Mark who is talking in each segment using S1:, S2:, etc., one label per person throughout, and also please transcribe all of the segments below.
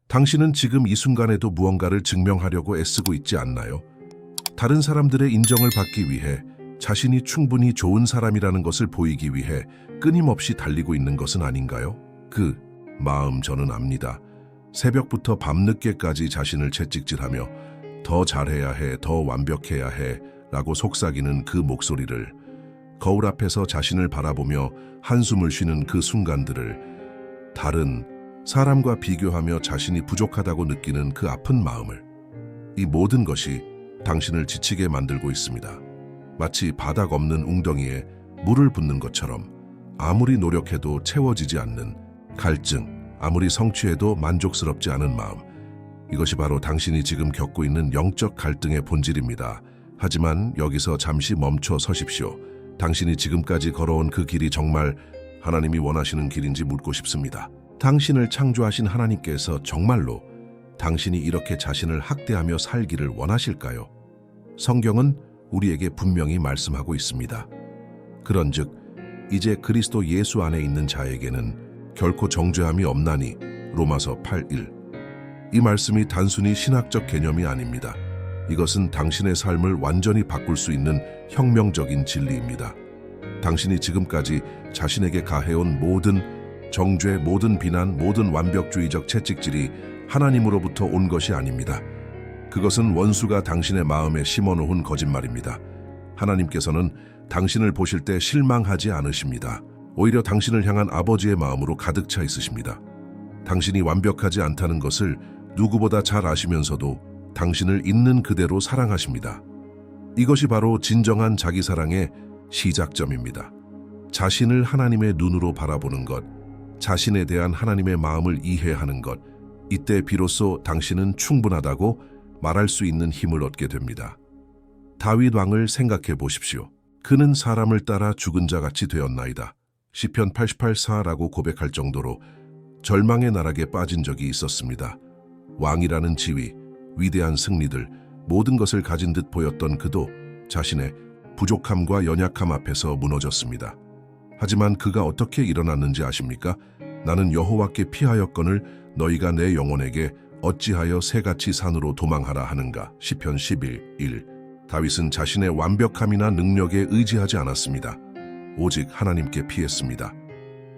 S1: 당신은 지금 이 순간에도 무언가를 증명하려고 애쓰고 있지 않나요? 다른 사람들의 인정을 받기 위해 자신이 충분히 좋은 사람이라는 것을 보이기 위해 끊임없이 달리고 있는 것은 아닌가요? 그 마음 저는 압니다. 새벽부터 밤늦게까지 자신을 채찍질하며 더 잘해야 해, 더 완벽해야 해 라고 속삭이는 그 목소리를, 거울 앞에서 자신을 바라보며 한숨을 쉬는 그 순간들을, 다른 사람과 비교하며 자신이 부족하다고 느끼는 그 아픈 마음을, 이 모든 것이 당신을 지치게 만들고 있습니다. 마치 바닥 없는 웅덩이에 물을 붓는 것처럼 아무리 노력해도 채워지지 않는 갈증, 아무리 성취해도 만족스럽지 않은 마음, 이것이 바로 당신이 지금 겪고 있는 영적 갈등의 본질입니다. 하지만 여기서 잠시 멈춰 서십시오. 당신이 지금까지 걸어온 그 길이 정말 하나님이 원하시는 길인지 묻고 싶습니다. 당신을 창조하신 하나님께서 정말로 당신이 이렇게 자신을 학대하며 살기를 원하실까요? 성경은 우리에게 분명히 말씀하고 있습니다. 그런즉 이제 그리스도 예수 안에 있는 자에게는 결코 정죄함이 없나니, 로마서 8:1. 이 말씀이 단순히 신학적 개념이 아닙니다. 이것은 당신의 삶을 완전히 바꿀 수 있는 혁명적인 진리입니다. 당신이 지금까지 자신에게 가해온 모든 정죄, 모든 비난, 모든 완벽주의적 채찍질이 하나님으로부터 온 것이 아닙니다. 그것은 원수가 당신의 마음에 심어놓은 거짓말입니다. 하나님께서는 당신을 보실 때 실망하지 않으십니다. 오히려 당신을 향한 아버지의 마음으로 가득 차 있으십니다. 당신이 완벽하지 않다는 것을 누구보다 잘 아시면서도 당신을 있는 그대로 사랑하십니다. 이것이 바로 진정한 자기사랑의 시작점입니다. 자신을 하나님의 눈으로 바라보는 것, 자신에 대한 하나님의 마음을 이해하는 것, 이때 비로소 당신은 충분하다고 말할 수 있는 힘을 얻게 됩니다. 다윗 왕을 생각해 보십시오. 그는 사람을 따라 죽은 자같이 되었나이다. 시편 88:4라고 고백할 정도로 절망의 나락에 빠진 적이 있었습니다. 왕이라는 지위, 위대한 승리들, 모든 것을 가진 듯 보였던 그도 자신의 부족함과 연약함 앞에서 무너졌습니다. 하지만 그가 어떻게 일어났는지 아십니까? 나는 여호와께 피하였거늘 너희가 내 영혼에게 어찌하여 새같이 산으로 도망하라 하는가? 시편 11:1. 다윗은 자신의 완벽함이나 능력에 의지하지 않았습니다. 오직 하나님께 피했습니다.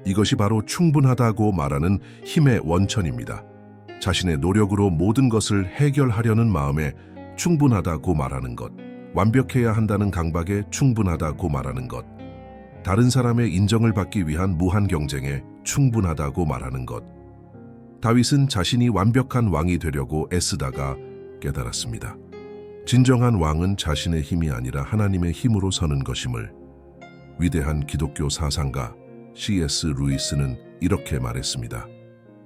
S1: 이것이 바로 충분하다고 말하는 힘의 원천입니다. 자신의 노력으로 모든 것을 해결하려는 마음에 충분하다고 말하는 것, 완벽해야 한다는 강박에 충분하다고 말하는 것, 다른 사람의 인정을 받기 위한 무한 경쟁에 충분하다고 말하는 것. 다윗은 자신이 완벽한 왕이 되려고 애쓰다가 깨달았습니다. 진정한 왕은 자신의 힘이 아니라 하나님의 힘으로 서는 것임을. 위대한 기독교 사상가 C.S. 루이스는 이렇게 말했습니다.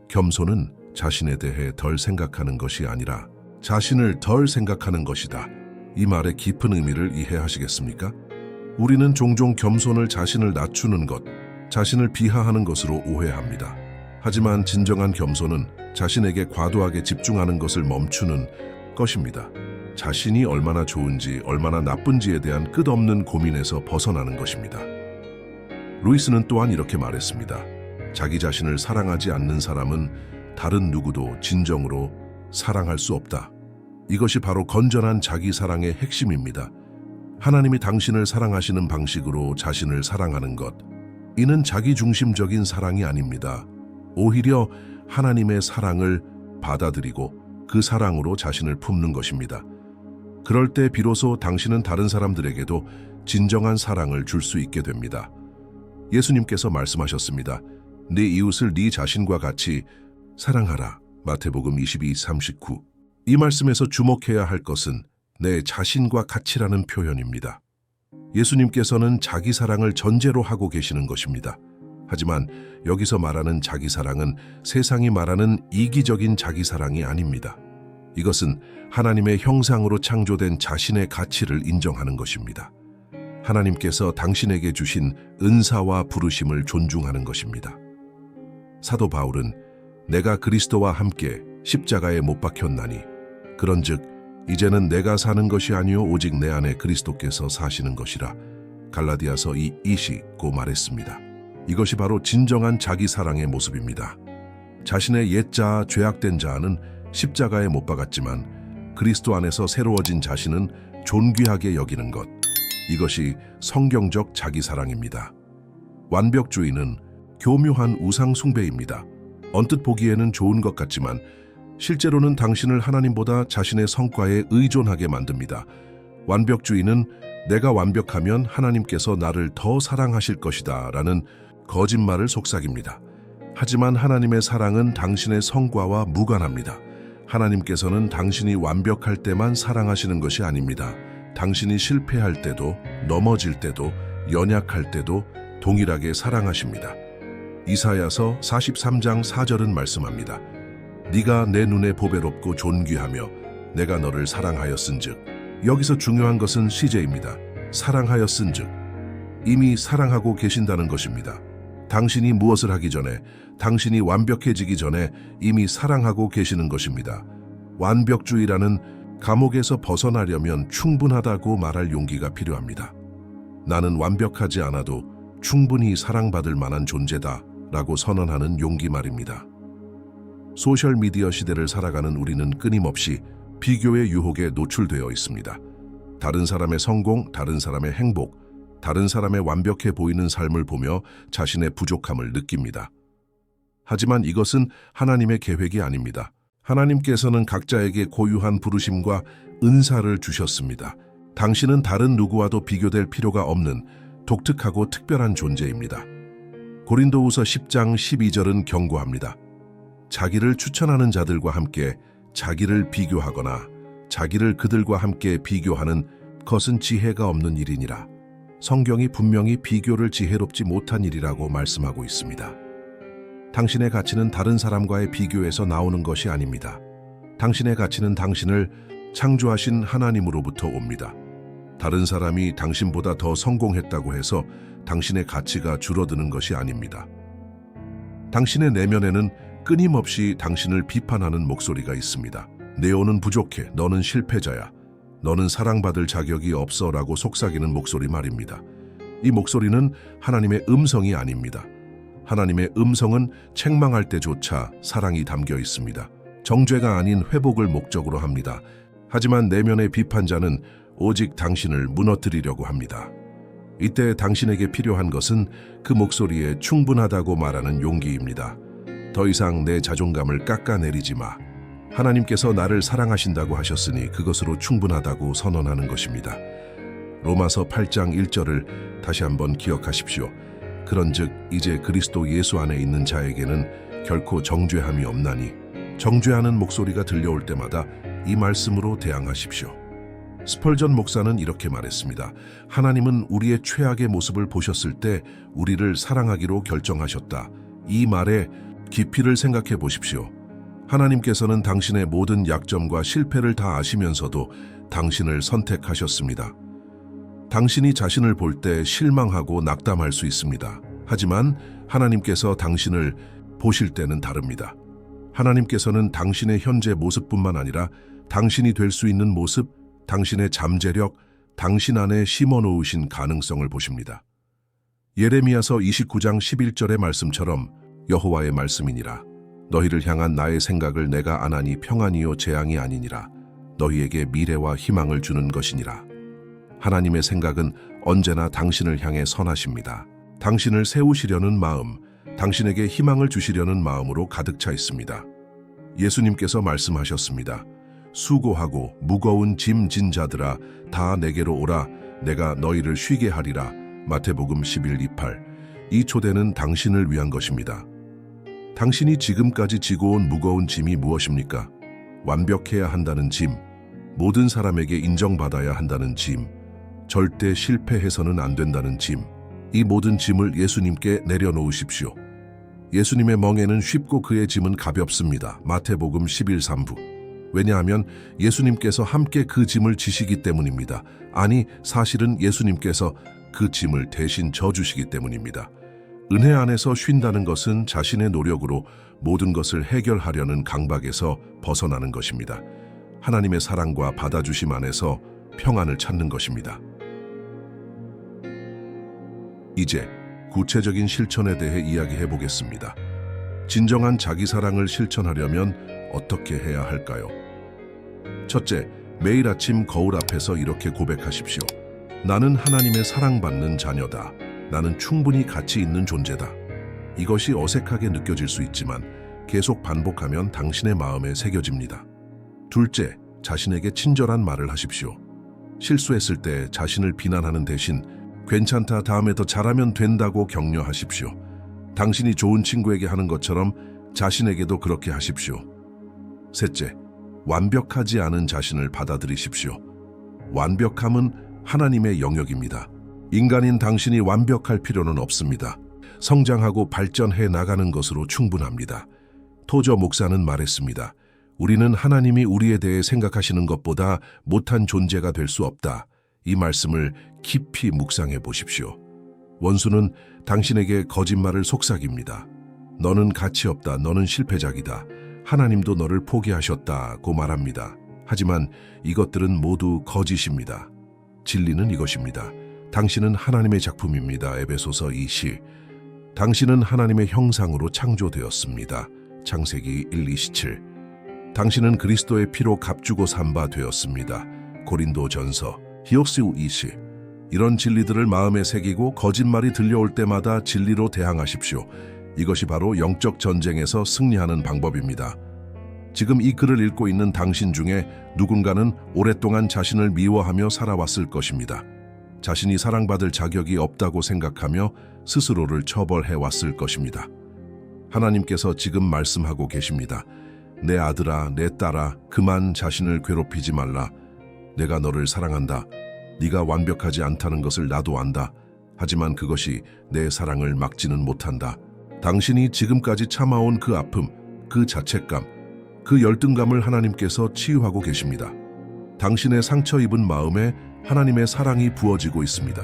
S1: 겸손은 자신에 대해 덜 생각하는 것이 아니라 자신을 덜 생각하는 것이다. 이 말의 깊은 의미를 이해하시겠습니까? 우리는 종종 겸손을 자신을 낮추는 것, 자신을 비하하는 것으로 오해합니다. 하지만 진정한 겸손은 자신에게 과도하게 집중하는 것을 멈추는 것입니다. 자신이 얼마나 좋은지, 얼마나 나쁜지에 대한 끝없는 고민에서 벗어나는 것입니다. 루이스는 또한 이렇게 말했습니다. 자기 자신을 사랑하지 않는 사람은 다른 누구도 진정으로 사랑할 수 없다. 이것이 바로 건전한 자기 사랑의 핵심입니다. 하나님이 당신을 사랑하시는 방식으로 자신을 사랑하는 것, 이는 자기중심적인 사랑이 아닙니다. 오히려 하나님의 사랑을 받아들이고 그 사랑으로 자신을 품는 것입니다. 그럴 때 비로소 당신은 다른 사람들에게도 진정한 사랑을 줄 수 있게 됩니다. 예수님께서 말씀하셨습니다. 네 이웃을 네 자신과 같이 사랑하라. 마태복음 22:39. 이 말씀에서 주목해야 할 것은 내 자신과 같이라는 표현입니다. 예수님께서는 자기 사랑을 전제로 하고 계시는 것입니다. 하지만 여기서 말하는 자기 사랑은 세상이 말하는 이기적인 자기 사랑이 아닙니다. 이것은 하나님의 형상으로 창조된 자신의 가치를 인정하는 것입니다. 하나님께서 당신에게 주신 은사와 부르심을 존중하는 것입니다. 사도 바울은 내가 그리스도와 함께 십자가에 못 박혔나니 그런즉 이제는 내가 사는 것이 아니요 오직 내 안에 그리스도께서 사시는 것이라. 갈라디아서 2:20고 말했습니다. 이것이 바로 진정한 자기 사랑의 모습입니다. 자신의 옛자 죄악된 자는 십자가에 못 박았지만 그리스도 안에서 새로워진 자신은 존귀하게 여기는 것. 이것이 성경적 자기사랑입니다. 완벽주의는 교묘한 우상 숭배입니다. 언뜻 보기에는 좋은 것 같지만 실제로는 당신을 하나님보다 자신의 성과에 의존하게 만듭니다. 완벽주의는 내가 완벽하면 하나님께서 나를 더 사랑하실 것이다 라는 거짓말을 속삭입니다. 하지만 하나님의 사랑은 당신의 성과와 무관합니다. 하나님께서는 당신이 완벽할 때만 사랑하시는 것이 아닙니다. 당신이 실패할 때도, 넘어질 때도, 연약할 때도 동일하게 사랑하십니다. 이사야서 43장 4절은 말씀합니다. 네가 내 눈에 보배롭고 존귀하며 내가 너를 사랑하였은즉. 여기서 중요한 것은 시제입니다. 사랑하였은즉. 이미 사랑하고 계신다는 것입니다. 당신이 무엇을 하기 전에, 당신이 완벽해지기 전에 이미 사랑하고 계시는 것입니다. 완벽주의라는 감옥에서 벗어나려면 충분하다고 말할 용기가 필요합니다. 나는 완벽하지 않아도 충분히 사랑받을 만한 존재다 라고 선언하는 용기 말입니다. 소셜미디어 시대를 살아가는 우리는 끊임없이 비교의 유혹에 노출되어 있습니다. 다른 사람의 성공, 다른 사람의 행복, 다른 사람의 완벽해 보이는 삶을 보며 자신의 부족함을 느낍니다. 하지만 이것은 하나님의 계획이 아닙니다. 하나님께서는 각자에게 고유한 부르심과 은사를 주셨습니다. 당신은 다른 누구와도 비교될 필요가 없는 독특하고 특별한 존재입니다. 고린도후서 10장 12절은 경고합니다. 자기를 추천하는 자들과 함께 자기를 비교하거나 자기를 그들과 함께 비교하는 것은 지혜가 없는 일이니라. 성경이 분명히 비교를 지혜롭지 못한 일이라고 말씀하고 있습니다. 당신의 가치는 다른 사람과의 비교에서 나오는 것이 아닙니다. 당신의 가치는 당신을 창조하신 하나님으로부터 옵니다. 다른 사람이 당신보다 더 성공했다고 해서 당신의 가치가 줄어드는 것이 아닙니다. 당신의 내면에는 끊임없이 당신을 비판하는 목소리가 있습니다. 네오는 부족해, 너는 실패자야, 너는 사랑받을 자격이 없어 라고 속삭이는 목소리 말입니다. 이 목소리는 하나님의 음성이 아닙니다. 하나님의 음성은 책망할 때조차 사랑이 담겨 있습니다. 정죄가 아닌 회복을 목적으로 합니다. 하지만 내면의 비판자는 오직 당신을 무너뜨리려고 합니다. 이때 당신에게 필요한 것은 그 목소리에 충분하다고 말하는 용기입니다. 더 이상 내 자존감을 깎아내리지 마. 하나님께서 나를 사랑하신다고 하셨으니 그것으로 충분하다고 선언하는 것입니다. 로마서 8장 1절을 다시 한번 기억하십시오. 그런즉 이제 그리스도 예수 안에 있는 자에게는 결코 정죄함이 없나니 정죄하는 목소리가 들려올 때마다 이 말씀으로 대항하십시오. 스펄전 목사는 이렇게 말했습니다. 하나님은 우리의 최악의 모습을 보셨을 때 우리를 사랑하기로 결정하셨다. 이 말에 깊이를 생각해 보십시오. 하나님께서는 당신의 모든 약점과 실패를 다 아시면서도 당신을 선택하셨습니다. 당신이 자신을 볼 때 실망하고 낙담할 수 있습니다. 하지만 하나님께서 당신을 보실 때는 다릅니다. 하나님께서는 당신의 현재 모습뿐만 아니라 당신이 될 수 있는 모습, 당신의 잠재력, 당신 안에 심어놓으신 가능성을 보십니다. 예레미야서 29장 11절의 말씀처럼 여호와의 말씀이니라. 너희를 향한 나의 생각을 내가 아나니 평안이요 재앙이 아니니라. 너희에게 미래와 희망을 주는 것이니라. 하나님의 생각은 언제나 당신을 향해 선하십니다. 당신을 세우시려는 마음, 당신에게 희망을 주시려는 마음으로 가득 차 있습니다. 예수님께서 말씀하셨습니다. 수고하고 무거운 짐 진 자들아 다 내게로 오라. 내가 너희를 쉬게 하리라. 마태복음 11:28. 이 초대는 당신을 위한 것입니다. 당신이 지금까지 지고 온 무거운 짐이 무엇입니까? 완벽해야 한다는 짐, 모든 사람에게 인정받아야 한다는 짐, 절대 실패해서는 안 된다는 짐. 이 모든 짐을 예수님께 내려놓으십시오. 예수님의 멍에는 쉽고 그의 짐은 가볍습니다. 마태복음 11:3. 왜냐하면 예수님께서 함께 그 짐을 지시기 때문입니다. 아니, 사실은 예수님께서 그 짐을 대신 져주시기 때문입니다. 은혜 안에서 쉰다는 것은 자신의 노력으로 모든 것을 해결하려는 강박에서 벗어나는 것입니다. 하나님의 사랑과 받아주심 안에서 평안을 찾는 것입니다. 이제 구체적인 실천에 대해 이야기해 보겠습니다. 진정한 자기 사랑을 실천하려면 어떻게 해야 할까요? 첫째, 매일 아침 거울 앞에서 이렇게 고백하십시오. 나는 하나님의 사랑받는 자녀다. 나는 충분히 가치 있는 존재다. 이것이 어색하게 느껴질 수 있지만 계속 반복하면 당신의 마음에 새겨집니다. 둘째, 자신에게 친절한 말을 하십시오. 실수했을 때 자신을 비난하는 대신 괜찮다, 다음에 더 잘하면 된다고 격려하십시오. 당신이 좋은 친구에게 하는 것처럼 자신에게도 그렇게 하십시오. 셋째, 완벽하지 않은 자신을 받아들이십시오. 완벽함은 하나님의 영역입니다. 인간인 당신이 완벽할 필요는 없습니다. 성장하고 발전해 나가는 것으로 충분합니다. 토저 목사는 말했습니다. 우리는 하나님이 우리에 대해 생각하시는 것보다 못한 존재가 될 수 없다. 이 말씀을 깊이 묵상해 보십시오. 원수는 당신에게 거짓말을 속삭입니다. 너는 가치 없다. 너는 실패작이다. 하나님도 너를 포기하셨다고 말합니다. 하지만 이것들은 모두 거짓입니다. 진리는 이것입니다. 당신은 하나님의 작품입니다. 에베소서 2시. 당신은 하나님의 형상으로 창조되었습니다. 창세기 1:27. 당신은 그리스도의 피로 값주고 산 바 되었습니다. 고린도전서 히오스우 2시. 이런 진리들을 마음에 새기고 거짓말이 들려올 때마다 진리로 대항하십시오. 이것이 바로 영적 전쟁에서 승리하는 방법입니다. 지금 이 글을 읽고 있는 당신 중에 누군가는 오랫동안 자신을 미워하며 살아왔을 것입니다. 자신이 사랑받을 자격이 없다고 생각하며 스스로를 처벌해왔을 것입니다. 하나님께서 지금 말씀하고 계십니다. 내 아들아, 내 딸아, 그만 자신을 괴롭히지 말라. 내가 너를 사랑한다. 네가 완벽하지 않다는 것을 나도 안다. 하지만 그것이 내 사랑을 막지는 못한다. 당신이 지금까지 참아온 그 아픔, 그 자책감, 그 열등감을 하나님께서 치유하고 계십니다. 당신의 상처 입은 마음에 하나님의 사랑이 부어지고 있습니다.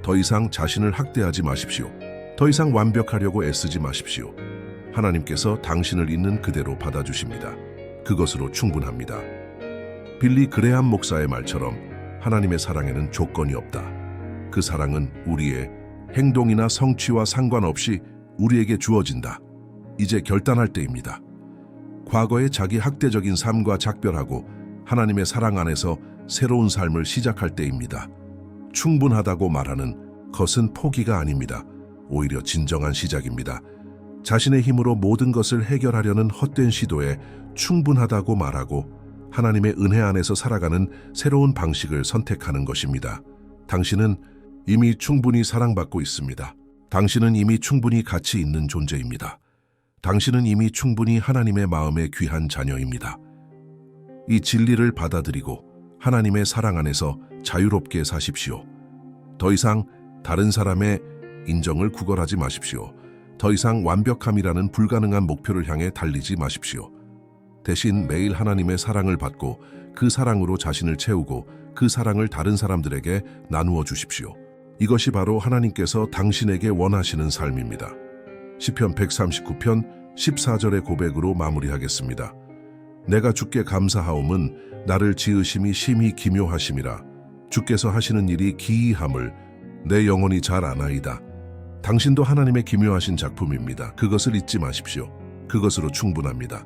S1: 더 이상 자신을 학대하지 마십시오. 더 이상 완벽하려고 애쓰지 마십시오. 하나님께서 당신을 있는 그대로 받아주십니다. 그것으로 충분합니다. 빌리 그레함 목사의 말처럼 하나님의 사랑에는 조건이 없다. 그 사랑은 우리의 행동이나 성취와 상관없이 우리에게 주어진다. 이제 결단할 때입니다. 과거의 자기 학대적인 삶과 작별하고 하나님의 사랑 안에서 새로운 삶을 시작할 때입니다. 충분하다고 말하는 것은 포기가 아닙니다. 오히려 진정한 시작입니다. 자신의 힘으로 모든 것을 해결하려는 헛된 시도에 충분하다고 말하고 하나님의 은혜 안에서 살아가는 새로운 방식을 선택하는 것입니다. 당신은 이미 충분히 사랑받고 있습니다. 당신은 이미 충분히 가치 있는 존재입니다. 당신은 이미 충분히 하나님의 마음에 귀한 자녀입니다. 이 진리를 받아들이고 하나님의 사랑 안에서 자유롭게 사십시오. 더 이상 다른 사람의 인정을 구걸하지 마십시오. 더 이상 완벽함이라는 불가능한 목표를 향해 달리지 마십시오. 대신 매일 하나님의 사랑을 받고 그 사랑으로 자신을 채우고 그 사랑을 다른 사람들에게 나누어 주십시오. 이것이 바로 하나님께서 당신에게 원하시는 삶입니다. 시편 139편 14절의 고백으로 마무리하겠습니다. 내가 주께 감사하옴은 나를 지으심이 심히 기묘하심이라. 주께서 하시는 일이 기이함을 내 영혼이 잘 아나이다. 당신도 하나님의 기묘하신 작품입니다. 그것을 잊지 마십시오. 그것으로 충분합니다.